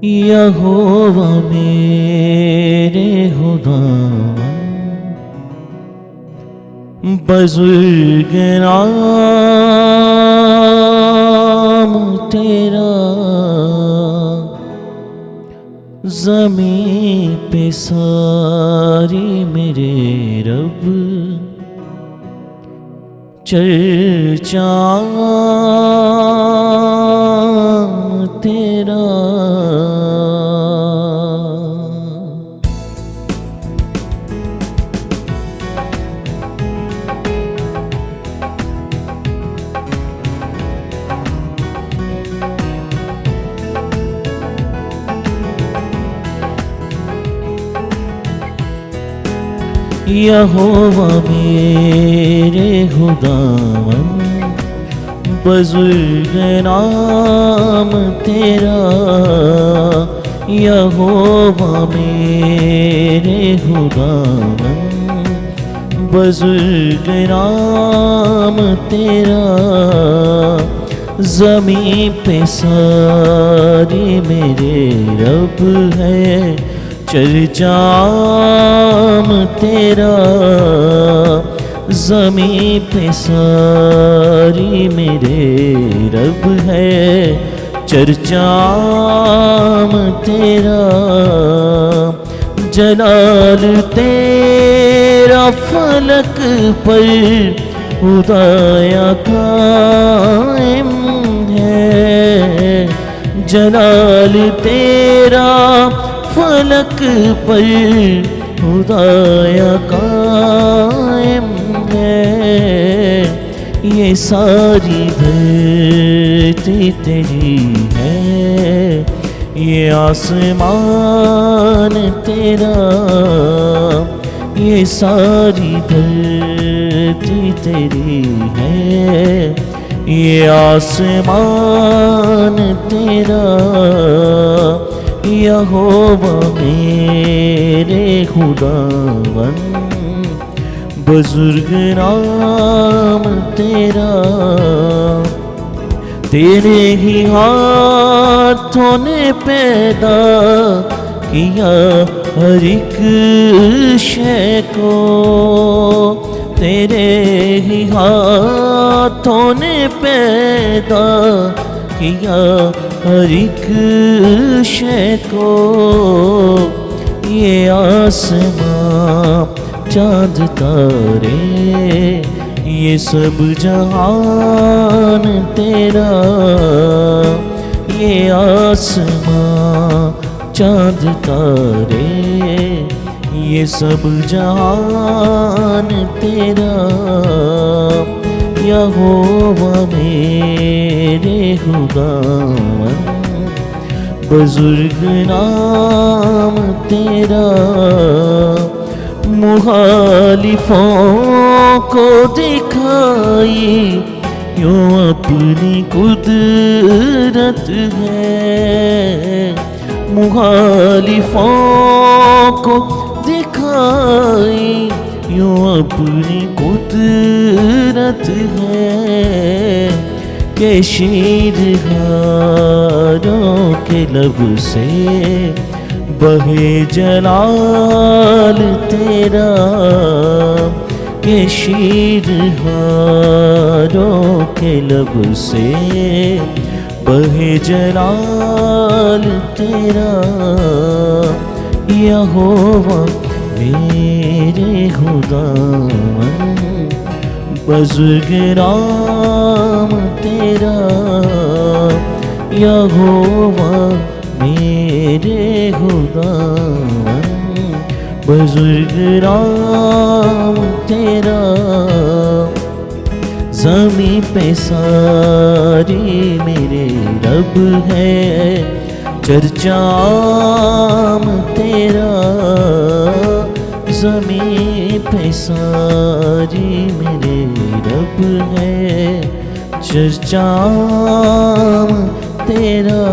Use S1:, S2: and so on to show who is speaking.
S1: यहोवा मेरे खुदा, बुजुर्ग नाम तेरा, ज़मीं पे सारी मेरे रब चर्चा तेरा। यहोवा मेरे खुदावन, बुजुर्ग नाम तेरा। यहोवा मेरे खुदावन, बुजुर्ग नाम तेरा, ज़मीं पे सारी मेरे रब है चर्चाम तेरा। ज़मीं पे सारी मेरे रब है चर्चाम तेरा। जलाल तेरा फलक पर खुदाया कायम है। जलाल तेरा फलक पर खुदाया कायम है। ये सारी धरती तेरी है, ये आसमान तेरा। ये सारी धरती तेरी है, ये आसमान तेरा। यहोवा मेरे खुदावन, बुजुर्ग नाम तेरा। तेरे ही हाथों ने पैदा किया हर एक शय को। तेरे ही हाथों ने पैदा किया हर एक शय को। ये आसमां चाँद तारे, ये सब जहान तेरा। ये आसमां चाँद तारे, ये सब जहान तेरा। यहोवा मेरे खुदावन, बुजुर्ग नाम तेरा। मुखालिफों को दिखाई यूं अपनी कुदरत है। मुखालिफों को दिखाई यूं अपनी कुदरत है। के शीरहारों के लब से बहे जलाल तेरा। के शीरहारों के लब से बहे जलाल तेरा। यहोवा मेरे खुदावन, बुजुर्ग नाम तेरा। यहोवा मेरे खुदावन, बुजुर्ग नाम तेरा। ज़मीं पे सारी मेरे रब है चर्चाम तेरा। ज़मीं पे सारी मेरे रब है चर्चाम तेरा।